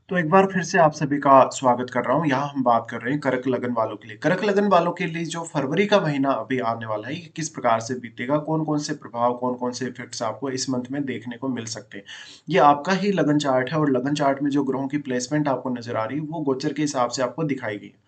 तो एक बार फिर से आप सभी का स्वागत कर रहा हूँ। यहाँ हम बात कर रहे हैं कर्क लगन वालों के लिए। कर्क लगन वालों के लिए जो फरवरी का महीना अभी आने वाला है, ये किस प्रकार से बीतेगा, कौन-कौन से प्रभाव, कौन-कौन से इफ़ेक्ट्स आपको इस मंथ में देखने को मिल सकते हैं। ये आपका ही लगन चार्ट है और लगन चार्ट में जो ग्रहों की प्लेसमेंट आपको नज़र आ रही है, वो गोचर के हिसाब से आपको दिखाई गई है।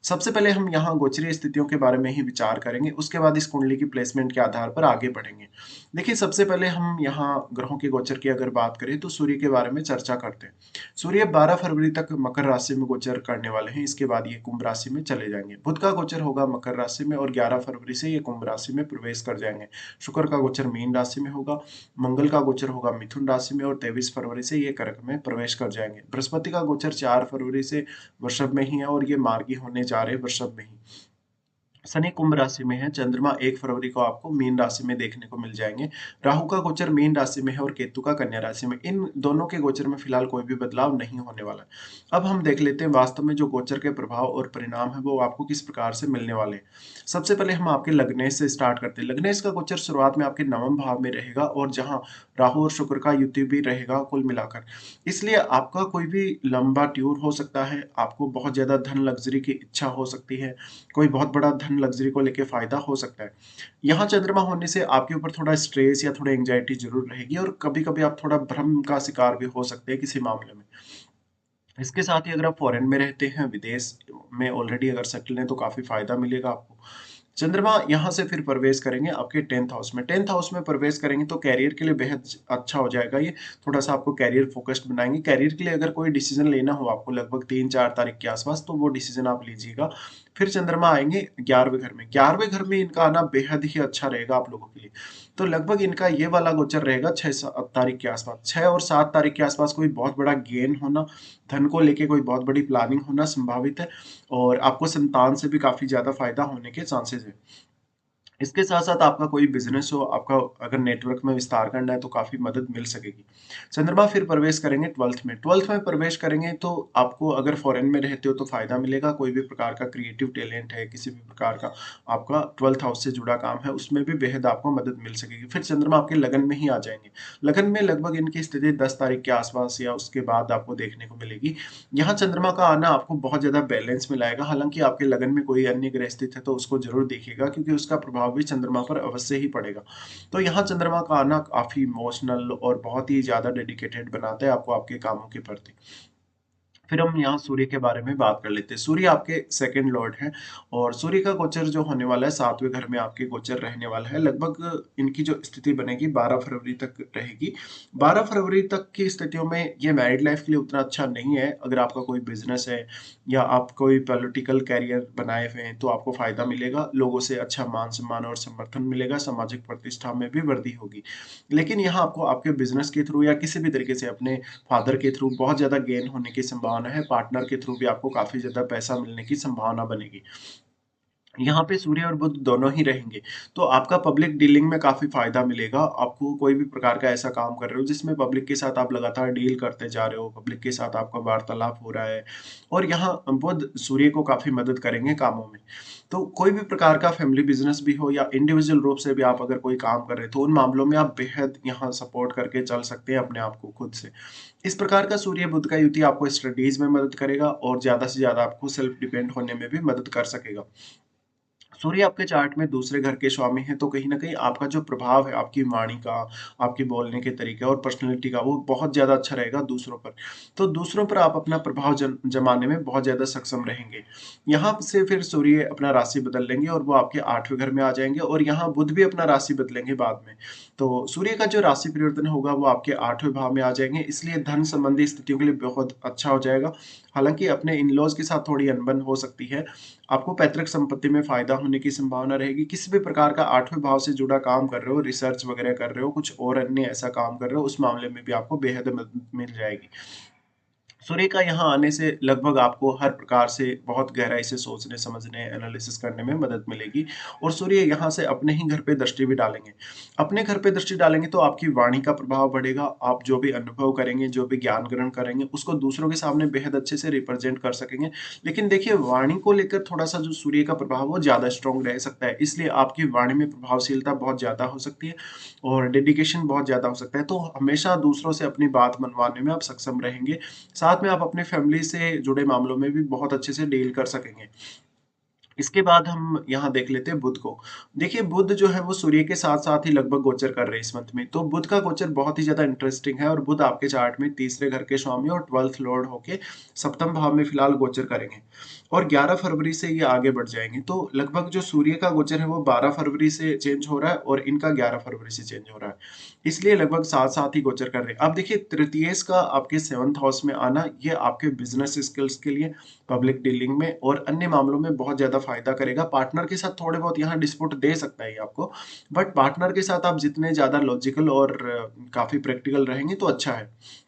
सबसे पहले हम यहाँ गोचरीय स्थितियों के बारे में ही विचार करेंगे, उसके बाद इस कुंडली की प्लेसमेंट के आधार पर आगे बढ़ेंगे। देखिए, सबसे पहले हम यहाँ ग्रहों के गोचर की अगर बात करें तो सूर्य के बारे में चर्चा करते हैं। सूर्य 12 फरवरी तक मकर राशि में गोचर करने वाले हैं, इसके बाद ये कुंभ राशि में चले जाएंगे। बुध का गोचर होगा मकर राशि में और 11 फरवरी से ये कुंभ राशि में प्रवेश कर जाएंगे। शुक्र का गोचर मीन राशि में होगा, मंगल का गोचर होगा मिथुन राशि में और 23 फरवरी से ये कर्क में प्रवेश कर जाएंगे। बृहस्पति का गोचर 4 फरवरी से वृषभ में ही है और ये मार्गी होने जा रहे हैं वृषभ में ही। शनि कुंभ राशि में है, चंद्रमा 1 फरवरी को आपको मीन राशि में देखने को मिल जाएंगे। राहु का गोचर मीन राशि में है और केतु का कन्या राशि में। इन दोनों के गोचर में फिलहाल कोई भी बदलाव नहीं होने वाला है। अब हम देख लेते हैं वास्तव में जो गोचर के प्रभाव और परिणाम है वो आपको किस प्रकार से मिलने वाले हैं। सबसे पहले हम आपके लग्नेश से स्टार्ट करते हैं। लग्नेश का गोचर शुरुआत में आपके नवम भाव में रहेगा और जहाँ राहु और शुक्र का युति भी रहेगा कुल मिलाकर। इसलिए आपका कोई भी लंबा टूर हो सकता है, आपको बहुत ज्यादा धन लग्जरी की इच्छा हो सकती है, कोई बहुत बड़ा धन लग्जरी को लेके फायदा हो सकता है। यहाँ चंद्रमा होने से आपके ऊपर थोड़ा स्ट्रेस या थोड़ा एंग्जायटी जरूर रहेगी और कभी-कभी आप थोड़ा भ्रम का शिकार भी हो सकते हैं किसी मामले में। इसके साथ ही अगर आप फॉरेन में रहते हैं, विदेश में ऑलरेडी अगर सेटल हैं तो काफ़ी फ़ायदा मिलेगा आपको। चंद्रमा यहाँ से फिर प्रवेश करेंगे आपके 10th हाउस में। 10th हाउस में प्रवेश करेंगे तो करियर के लिए बेहद अच्छा हो जाएगा ये। थोड़ा-सा आपको करियर फ़ोकस्ड बनाएँगे। करियर के लिए अगर कोई डिसीज़न लेना हो आपको लगभग 3-4 तारीख के आस-पास तो वो डिसीज़न आप लीजिएगा। फिर चंद्रमा आएँगे 11वें घर में। 11वें घर में इनका आना बेहद ही अच्छा रहेगा आप लोगों के लिए। तो लगभग इनका ये वाला गोचर रहेगा 6-7 तारीख के आसपास। 6 और 7 तारीख के आसपास कोई बहुत बड़ा गेन होना, धन को लेके कोई बहुत बड़ी प्लानिंग होना संभावित है और आपको संतान से भी काफ़ी ज़्यादा फ़ायदा होने के चांसेज़ हैं। इसके साथ-साथ आपका कोई बिज़नेस हो, आपका अगर नेटवर्क में विस्तार करना है तो काफ़ी मदद मिल सकेगी। चंद्रमा फिर प्रवेश करेंगे 12th में। 12th में प्रवेश करेंगे तो आपको अगर फ़ॉरेन में रहते हो तो फ़ायदा मिलेगा, कोई भी प्रकार का क्रिएटिव टैलेंट है, किसी भी प्रकार का आपका 12th हाउस से जुड़ा काम है, उसमें भी बेहद आपको मदद मिल सकेगी। फिर चंद्रमा आपके लगन में ही आ जाएँगे। लगन में लगभग इनकी स्थिति 10 तारीख के आस-पास या उसके बाद आपको देखने को मिलेगी। यहाँ चंद्रमा का आना आपको बहुत ज़्यादा बैलेंस में लाएगा, हालाँकि आपके लगन में कोई अन्य ग्रह स्थित है तो उसको ज़रूर देखिएगा क्योंकि उसका प्रभाव भी चंद्रमा पर अवश्य ही पड़ेगा। तो यहाँ चंद्रमा का आना काफ़ी इमोशनल और बहुत ही ज़्यादा डेडिकेटेड बनाता है आपको आपके कामों के प्रति। फिर हम यहाँ सूर्य के बारे में बात कर लेते हैं। सूर्य आपके सेकंड लॉर्ड हैं और सूर्य का गोचर जो होने वाला है 7वें घर में आपके गोचर रहने वाला है। लगभग इनकी जो स्थिति बनेगी 12 फरवरी तक रहेगी। 12 फरवरी तक की स्थितियों में ये मैरिड लाइफ के लिए उतना अच्छा नहीं है। अगर आपका कोई बिज़नेस है या आप कोई पॉलिटिकल करियर बनाए हुए हैं तो आपको फ़ायदा मिलेगा। लोगों से अच्छा मान-सम्मान और समर्थन मिलेगा, सामाजिक प्रतिष्ठा में भी वृद्धि होगी। लेकिन यहाँ आपको आपके बिज़नेस के थ्रू या किसी भी तरीके से अपने फादर के थ्रू बहुत ज़्यादा गेन होने की संभावना है, पार्टनर के थ्रू भी आपको काफ़ी ज़्यादा पैसा मिलने की संभावना बनेगी। यहाँ पे सूर्य और बुध दोनों ही रहेंगे, तो आपका पब्लिक डीलिंग में काफ़ी फ़ायदा मिलेगा। आपको कोई भी प्रकार का ऐसा काम कर रहे हो जिसमें पब्लिक के साथ आप लगातार डील करते जा रहे हो, पब्लिक के साथ आपका वार्तालाप हो रहा है और यहाँ बुध सूर्य को काफ़ी मदद करेंगे कामों में। तो कोई भी प्रकार का फैमिली बिज़नेस भी हो या इंडिविजुअल रूप से भी आप अगर कोई काम कर रहे हो, तो उन मामलों में आप बेहद यहाँ सपोर्ट करके चल सकते हैं अपने आप को खुद से। इस प्रकार का सूर्य बुध का युति आपको स्टडीज़ में मदद करेगा और ज़्यादा से ज़्यादा आपको सेल्फ डिपेंड होने में भी मदद कर सकेगा। सूर्य आपके चार्ट में दूसरे घर के स्वामी हैं, तो कहीं न कहीं आपका जो प्रभाव है, आपकी वाणी का, आपके बोलने के तरीके और पर्सनैलिटी का, वो बहुत ज़्यादा अच्छा रहेगा दूसरों पर। तो दूसरों पर आप अपना प्रभाव जमाने में बहुत ज़्यादा सक्षम रहेंगे। यहाँ से फिर सूर्य अपना राशि बदल लेंगे और वो आपके 8वें घर में आ जाएँगे और यहाँ बुध भी अपना राशि बदलेंगे बाद में। तो सूर्य का जो राशि परिवर्तन होगा, वो आपके 8वें भाव में आ जाएँगे, इसलिए धन संबंधी स्थितियों के लिए बहुत अच्छा हो जाएगा। हालाँकि अपने इन-लॉज़ के साथ थोड़ी अनबन हो सकती है। आपको पैतृक संपत्ति में फ़ायदा होने की संभावना रहेगी। किसी भी प्रकार का 8वें भाव से जुड़ा काम कर रहे हो, रिसर्च वग़ैरह कर रहे हो, कुछ और अन्य ऐसा काम कर रहे हो, उस मामले में भी आपको बेहद मदद मिल जाएगी। सूर्य का यहाँ आने से लगभग आपको हर प्रकार से बहुत गहराई से सोचने, समझने, एनालिसिस करने में मदद मिलेगी और सूर्य यहाँ से अपने ही घर पे दृष्टि भी डालेंगे। अपने घर पे दृष्टि डालेंगे तो आपकी वाणी का प्रभाव बढ़ेगा, आप जो भी अनुभव करेंगे, जो भी ज्ञान ग्रहण करेंगे, उसको दूसरों के सामने बेहद अच्छे से रिप्रेज़ेंट कर सकेंगे। लेकिन देखिए, वाणी को लेकर थोड़ा-सा जो सूर्य का प्रभाव है, वो ज़्यादा स्ट्रॉन्ग रह सकता है, इसलिए आपकी वाणी में प्रभावशीलता बहुत ज़्यादा हो सकती है और डेडिकेशन बहुत ज़्यादा हो सकता है, तो हमेशा दूसरों से अपनी बात मनवाने में आप सक्षम रहेंगे। साथ साथ में आप अपने फैमिली से जुड़े मामलों में भी बहुत अच्छे से डील कर सकेंगे। इसके बाद हम यहाँ देख लेते हैं बुध को। देखिए बुध जो है वो सूर्य के साथ-साथ ही लगभग गोचर कर रहे हैं इस मंथ में। तो बुध का गोचर बहुत ही ज़्यादा इंटरेस्टिंग है और बुध आपके चार्ट में तीसरे घर के स्वामी और 12th लॉर्ड होके सप्तम भाव में फिलहाल गोचर करेंगे और 11 फरवरी से ये आगे बढ़ जाएँगे। तो लगभग जो सूर्य का गोचर है वो 12 फरवरी से चेंज हो रहा है और इनका 11 फरवरी से चेंज हो रहा है। इसलिए लगभग साथ-साथ ही गोचर कर रहे हैं। अब देखिए तृतीयेश का आपके 7th हाउस में आना ये आपके बिज़नेस स्किल्स के लिए, पब्लिक डीलिंग में और अन्य मामलों में बहुत ज़्यादा फ़ायदा करेगा। पार्टनर के साथ थोड़े बहुत यहाँ डिस्प्यूट दे सकता है ये आपको, बट पार्टनर के साथ आप जितने ज़्यादा लॉजिकल और काफ़ी प्रैक्टिकल रहेंगे तो अच्छा है।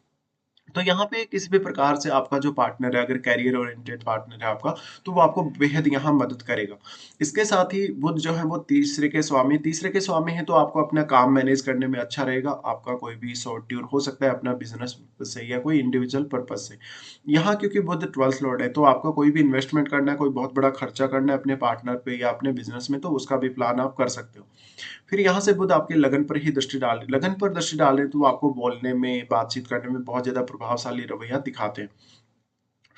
तो यहाँ पे किसी भी प्रकार से आपका जो पार्टनर है, अगर करियर ओरिएंटेड पार्टनर है आपका, तो वो आपको बेहद यहाँ मदद करेगा। इसके साथ ही बुध जो है वो तीसरे के स्वामी हैं तो आपको अपना काम मैनेज करने में अच्छा रहेगा। आपका कोई भी शॉर्ट टूर हो सकता है अपना बिज़नेस से या कोई इंडिविजुअल पर्पज़ से। यहाँ क्योंकि बुध 12th लॉर्ड है तो आपका कोई भी इन्वेस्टमेंट करना है, कोई बहुत बड़ा खर्चा करना है अपने पार्टनर पे या अपने बिज़नेस में तो उसका भी प्लान आप कर सकते हो। फिर यहाँ से बुध आपके लगन पर ही दृष्टि डाल लगन पर दृष्टि डाल रहे हैं तो वो आपको बोलने में, बातचीत करने में बहुत ज़्यादा प्रभावशाली रवैया दिखाते हैं।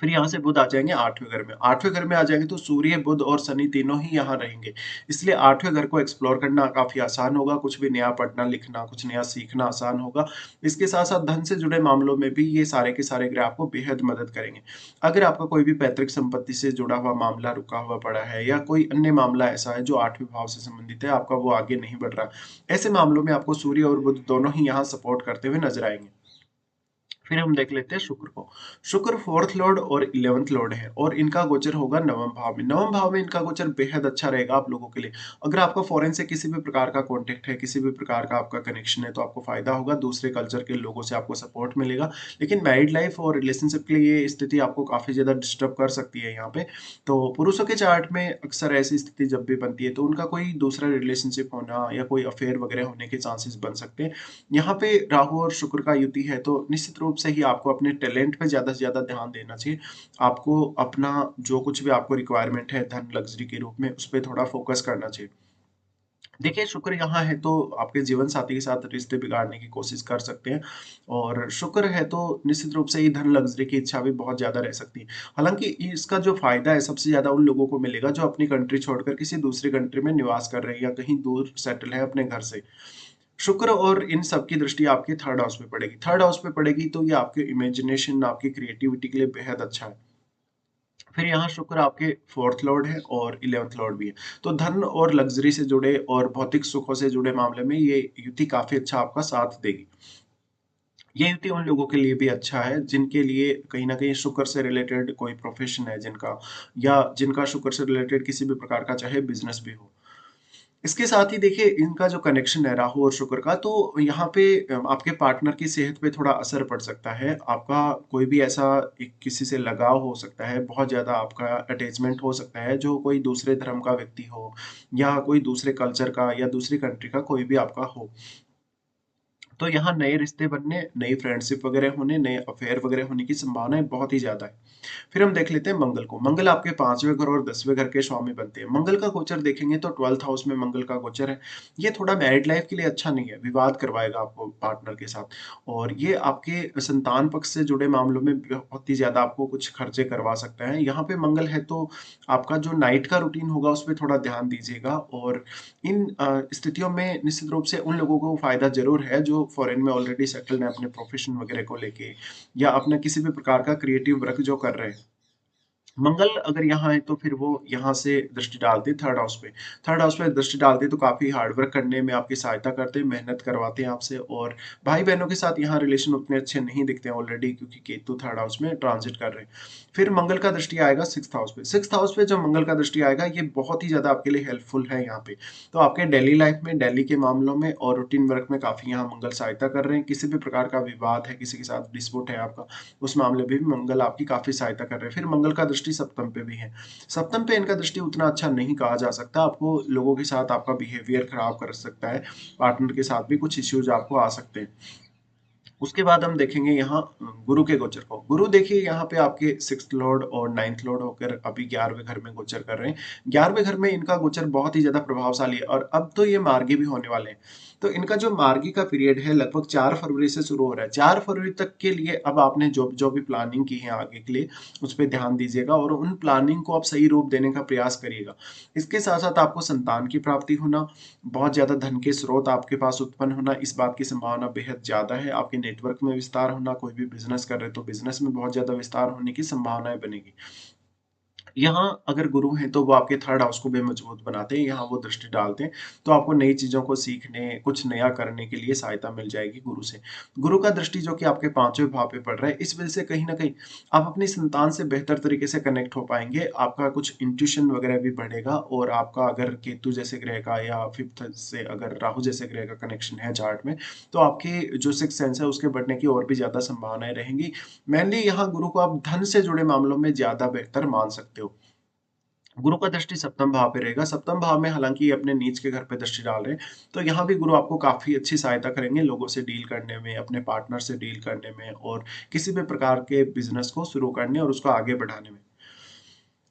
फिर यहाँ से बुध आ जाएँगे 8वें घर में। 8वें घर में आ जाएँगे तो सूर्य, बुध और शनि तीनों ही यहाँ रहेंगे। इसलिए 8वें घर को एक्सप्लोर करना काफ़ी आसान होगा, कुछ भी नया पढ़ना-लिखना, कुछ नया सीखना आसान होगा। इसके साथ-साथ धन से जुड़े मामलों में भी ये सारे के सारे ग्रह आपको बेहद मदद करेंगे। अगर आपका कोई भी पैतृक संपत्ति से जुड़ा हुआ मामला रुका हुआ पड़ा है या कोई अन्य मामला ऐसा है जो 8वें भाव से संबंधित है, आपका वो आगे नहीं बढ़ रहा, ऐसे मामलों में आपको सूर्य और बुध दोनों ही यहाँ सपोर्ट करते हुए नज़र आएँगे। फिर हम देख लेते हैं शुक्र को। शुक्र 4th लॉर्ड और 11th लॉर्ड है और इनका गोचर होगा नवम भाव में। नवम भाव में इनका गोचर बेहद अच्छा रहेगा आप लोगों के लिए। अगर आपका फॉरेन से किसी भी प्रकार का कॉन्टैक्ट है, किसी भी प्रकार का आपका कनेक्शन है तो आपको फ़ायदा होगा, दूसरे कल्चर के लोगों से आपको सपोर्ट मिलेगा। लेकिन मैरिड लाइफ़ और रिलेशनशिप के लिए ये स्थिति आपको काफ़ी ज़्यादा डिस्टर्ब कर सकती है यहाँ पे। तो पुरुषों के चार्ट में अक्सर ऐसी स्थिति जब भी बनती है तो उनका कोई दूसरा रिलेशनशिप होना या कोई अफेयर वगैरह होने के चांसेस बन सकते हैं। यहाँ पे राहु और शुक्र का युति है तो निश्चित रूप से ही आपको अपने टैलेंट पे ज़्यादा से ज़्यादा ध्यान देना चाहिए। आपको अपना जो कुछ भी आपको रिक्वायरमेंट है धन लग्ज़री के रूप में उस पे थोड़ा फ़ोकस करना चाहिए। देखिए शुक्र यहाँ है तो आपके जीवन साथी के साथ रिश्ते बिगाड़ने की कोशिश कर सकते हैं और शुक्र है तो निश्चित रूप से ये धन लग्ज़री की इच्छा भी बहुत ज़्यादा रह सकती है। हालाँकि इसका जो फ़ायदा है सबसे ज़्यादा उन लोगों को मिलेगा जो अपनी कंट्री छोड़कर किसी दूसरी कंट्री में निवास कर रहे हैं या कहीं दूर सेटल है अपने घर से। शुक्र और इन सब की दृष्टि आपके 3rd हाउस पे पड़ेगी। 3rd हाउस पे पड़ेगी तो ये आपके इमेजिनेशन, आपकी क्रिएटिविटी के लिए बेहद अच्छा है। फिर यहाँ शुक्र आपके 4th लॉर्ड है और 11th लॉर्ड भी है। तो धन और लग्ज़री से जुड़े और भौतिक सुखों से जुड़े मामले में ये युति काफ़ी अच्छा आपका साथ देगी। ये युति उन लोगों के लिए भी अच्छा है जिनके लिए कहीं न कहीं शुक्र से रिलेटेड कोई प्रोफ़ेशन है जिनका या जिनका शुक्र से रिलेटेड किसी भी प्रकार का चाहे बिज़नेस भी हो। इसके साथ ही देखिए इनका जो कनेक्शन है राहु और शुक्र का तो यहाँ पे आपके पार्टनर की सेहत पे थोड़ा असर पड़ सकता है। आपका कोई भी ऐसा एक किसी से लगाव हो सकता है, बहुत ज़्यादा आपका अटैचमेंट हो सकता है जो कोई दूसरे धर्म का व्यक्ति हो या कोई दूसरे कल्चर का या दूसरी कंट्री का कोई भी आपका हो। तो यहाँ नए रिश्ते बनने, नई फ्रेंडशिप वगैरह होने, नए अफेयर वगैरह होने की संभावनाएँ बहुत ही ज़्यादा है। फिर हम देख लेते हैं मंगल को। मंगल आपके 5वें घर और 10वें घर के स्वामी बनते हैं। मंगल का गोचर देखेंगे तो 12th हाउस में मंगल का गोचर है। ये थोड़ा मैरिड लाइफ के लिए अच्छा नहीं है, विवाद करवाएगा आपको पार्टनर के साथ और ये आपके संतान पक्ष से जुड़े मामलों में बहुत ही ज़्यादा आपको कुछ खर्चे करवा सकता है। यहाँ पे मंगल है तो आपका जो नाइट का रूटीन होगा उस पे थोड़ा ध्यान दीजिएगा और इन स्थितियों में निश्चित रूप से उन लोगों को फ़ायदा ज़रूर है जो फ़ॉरेन में ऑलरेडी सेटल्ड हैं अपने प्रोफ़ेशन वगैरह को लेके या अपना किसी भी प्रकार का क्रिएटिव वर्क जो कर रहे हैं। मंगल अगर यहाँ है तो फिर वो यहाँ से दृष्टि डालते हैं 3rd हाउस पे। 3rd हाउस पे दृष्टि डालते हैं तो काफ़ी हार्ड वर्क करने में आपकी सहायता करते हैं, मेहनत करवाते हैं आपसे और भाई-बहनों के साथ यहाँ रिलेशन उतने अच्छे नहीं दिखते हैं ऑलरेडी क्योंकि केतु 3rd हाउस में ट्रांज़िट कर रहे हैं। फिर मंगल का दृष्टि आएगा 6th हाउस पे। 6th हाउस पे जब मंगल का दृष्टि आएगा ये बहुत ही ज़्यादा आपके लिए हेल्पफुल है यहाँ पे। तो आपके डेली लाइफ़ में, डेली के मामलों में और रूटीन वर्क में काफ़ी यहाँ मंगल सहायता कर रहे हैं। किसी भी प्रकार का विवाद है, किसी के साथ डिस्प्यूट है आपका उस मामले में भी मंगल आपकी काफ़ी सहायता कर रहे हैं। फिर मंगल का दृष्टि सप्तम पे भी है। सप्तम पे इनका दृष्टि उतना अच्छा नहीं कहा जा सकता। आपको लोगों के साथ आपका बिहेवियर खराब कर सकता है। पार्टनर के साथ भी कुछ इश्यूज़ आपको आ सकते हैं। उसके बाद हम देखेंगे यहाँ गुरु के गोचर को। गुरु देखिए यहाँ पे आपके 6th लॉर्ड और 9th लॉर्ड होकर अभी 11वें घर में गोचर कर रहे हैं। 11वें घर में इनका गोचर बहुत ही ज़्यादा प्रभावशाली है और अब तो ये मार्गी भी होने वाले हैं। तो इनका जो मार्गी का पीरियड है लगभग 4 फरवरी से शुरू हो रहा है। 4 फरवरी तक के लिए अब आपने जो जो भी प्लानिंग की है आगे के लिए, उस पे ध्यान दीजिएगा और उन प्लानिंग को आप सही रूप देने का प्रयास करिएगा। इसके साथ-साथ आपको संतान की प्राप्ति होना, बहुत ज़्यादा धन के स्रोत आपके पास उत्पन्न होना, इस बात की संभावना बेहद ज़्यादा है। आपके नेटवर्क में विस्तार होना, कोई भी बिज़नेस कर रहे हैं तो बिज़नेस में बहुत ज़्यादा विस्तार होने की संभावनाएँ बनेगी। यहाँ अगर गुरु हैं तो वो आपके थर्ड हाउस को भी मजबूत बनाते हैं, यहाँ वो दृष्टि डालते हैं, तो आपको नई चीज़ों को सीखने, कुछ नया करने के लिए सहायता मिल जाएगी गुरु से। गुरु का दृष्टि जो कि आपके 5वें भाव पे पड़ रहा है, इस वजह से कहीं न कहीं आप अपनी संतान से बेहतर तरीके से कनेक्ट हो पाएँगे, आपका कुछ इंट्यूशन वगैरह भी बढ़ेगा और आपका अगर केतु जैसे ग्रह का या 5th से अगर राहु जैसे ग्रह का कनेक्शन है चार्ट में, तो आपकी जो सिक्स्थ सेंस है उसके बढ़ने की और भी ज़्यादा संभावनाएँ रहेंगी। मेनली यहाँ गुरु को आप धन से जुड़े मामलों में ज़्यादा बेहतर मान सकते हो। गुरु का दृष्टि सप्तम भाव पे रहेगा। सप्तम भाव में हालाँकि ये अपने नीच के घर पे दृष्टि डाल रहे हैं, तो यहाँ भी गुरु आपको काफ़ी अच्छी सहायता करेंगे लोगों से डील करने में, अपने पार्टनर से डील करने में और किसी भी प्रकार के बिज़नेस को शुरू करने और उसको आगे बढ़ाने में।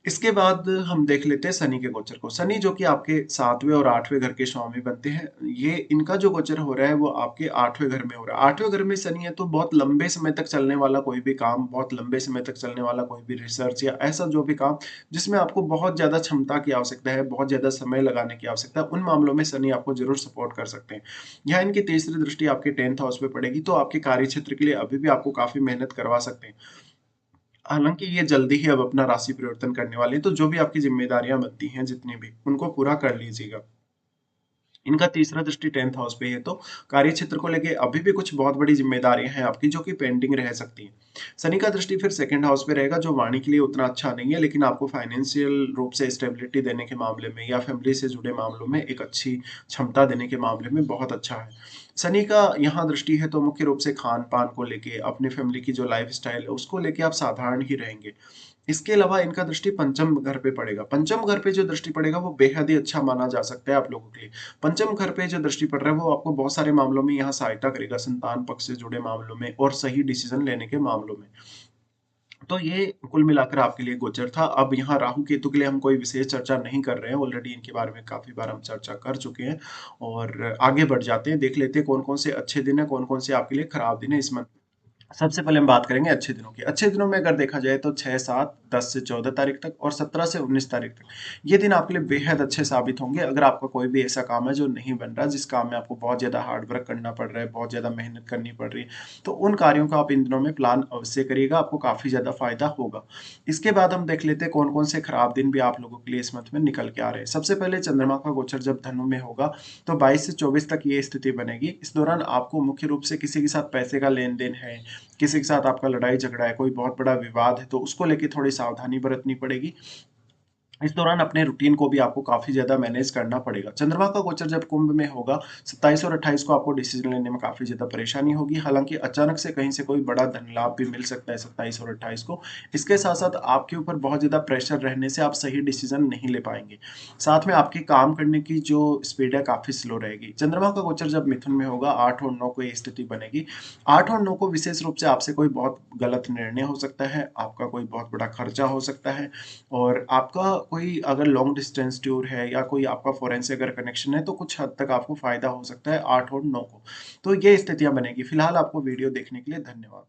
इसके बाद हम देख लेते हैं शनि के गोचर को। शनि जो कि आपके 7वें और 8वें घर के स्वामी बनते हैं, ये इनका जो गोचर हो रहा है वो आपके 8वें घर में हो रहा है। 8वें घर में शनि है तो बहुत लंबे समय तक चलने वाला कोई भी काम, बहुत लंबे समय तक चलने वाला कोई भी रिसर्च या ऐसा जो भी काम जिसमें आपको बहुत ज़्यादा क्षमता की आवश्यकता है, बहुत ज़्यादा समय लगाने की आवश्यकता है, उन मामलों में शनि आपको ज़रूर सपोर्ट कर सकते हैं। यहाँ इनकी तीसरी दृष्टि आपके 10th हाउस पे पड़ेगी तो आपके कार्यक्षेत्र के लिए अभी भी आपको काफ़ी मेहनत करवा सकते हैं। हालाँकि ये जल्दी ही अब अपना राशि परिवर्तन करने वाले हैं, तो जो भी आपकी ज़िम्मेदारियाँ बनती हैं जितनी भी, उनको पूरा कर लीजिएगा। इनका तीसरा दृष्टि 10th हाउस पे है, तो कार्यक्षेत्र को लेके अभी भी कुछ बहुत बड़ी ज़िम्मेदारियाँ हैं आपकी जो कि पेंडिंग रह सकती हैं। शनि का दृष्टि फिर 2nd हाउस पे रहेगा जो वाणी के लिए उतना अच्छा नहीं है, लेकिन आपको फाइनेंशियल रूप से स्टेबिलिटी देने के मामले में या फैमिली से जुड़े मामलों में एक अच्छी क्षमता देने के मामले में बहुत अच्छा है। शनि का यहाँ दृष्टि है तो मुख्य रूप से खान-पान को लेके, अपनी फैमिली की जो लाइफ़स्टाइल है उसको लेके आप साधारण ही रहेंगे। इसके अलावा इनका दृष्टि पंचम घर पे पड़ेगा। पंचम घर पे जो दृष्टि पड़ेगा वो बेहद ही अच्छा माना जा सकता है आप लोगों के लिए। पंचम घर पे जो दृष्टि पड़ रहा है वो आपको बहुत सारे मामलों में यहाँ सहायता करेगा, संतान पक्ष से जुड़े मामलों में और सही डिसीज़न लेने के मामलों में। तो ये कुल मिलाकर आपके लिए गोचर था। अब यहाँ राहु केतु के लिए हम कोई विशेष चर्चा नहीं कर रहे हैं, ऑलरेडी इनके बारे में काफ़ी बार हम चर्चा कर चुके हैं और आगे बढ़ जाते हैं, देख लेते हैं कौन-कौन से अच्छे दिन हैं, कौन-कौन से आपके लिए खराब दिन हैं इस मंथ। सबसे पहले हम बात करेंगे अच्छे दिनों की। अच्छे दिनों में अगर देखा जाए तो 6, 7, 10 से 14 तारीख तक और 17 से 19 तारीख तक। ये दिन आपके लिए बेहद अच्छे साबित होंगे अगर आपका कोई भी ऐसा काम है जो नहीं बन रहा, जिस काम में आपको बहुत ज़्यादा हार्ड वर्क करना पड़ रहा है, बहुत ज़्यादा मेहनत करनी पड़ रही है। तो उन कार्यों को आप इन दिनों में प्लान अवश्य करिएगा, आपको काफ़ी ज़्यादा फ़ायदा होगा। इसके बाद हम देख लेते हैं कौन-कौन से खराब दिन भी आप लोगों के लिए इस मंथ में निकल के आ रहे हैं। सबसे पहले चंद्रमा का गोचर जब धनु में होगा, तो 22 से 24 तक ये स्थिति बनेगी। इस दौरान आपको मुख्य रूप से किसी के साथ पैसे का लेन-देन है, किसी के साथ आपका लड़ाई झगड़ा है, कोई बहुत बड़ा विवाद है, तो उसको लेके थोड़ी सावधानी बरतनी पड़ेगी। इस दौरान अपने रूटीन को भी आपको काफ़ी ज़्यादा मैनेज करना पड़ेगा। चंद्रमा का गोचर जब कुंभ में होगा, 27 और 28 को आपको डिसीज़न लेने में काफ़ी ज़्यादा परेशानी होगी। हालाँकि अचानक से कहीं से कोई बड़ा धन लाभ भी मिल सकता है 27 और 28 को। इसके साथ-साथ आपके ऊपर बहुत ज़्यादा प्रेशर रहने से आप सही डिसीज़न नहीं ले पाएँगे। साथ में आपके काम करने की जो स्पीड है काफ़ी स्लो रहेगी। चंद्रमा का गोचर जब मिथुन में होगा 8 और 9 को ये स्थिति बनेगी। 8 और 9 को विशेष रूप से आपसे कोई बहुत गलत निर्णय हो सकता है, आपका कोई बहुत बड़ा खर्चा हो सकता है और आपका कोई अगर लॉन्ग डिस्टेंस टूर है या कोई आपका फ़ॉरेन से अगर कनेक्शन है, तो कुछ हद तक आपको फ़ायदा हो सकता है 8 और 9 को। तो ये स्थितियाँ बनेगी। फिलहाल आपको वीडियो देखने के लिए धन्यवाद।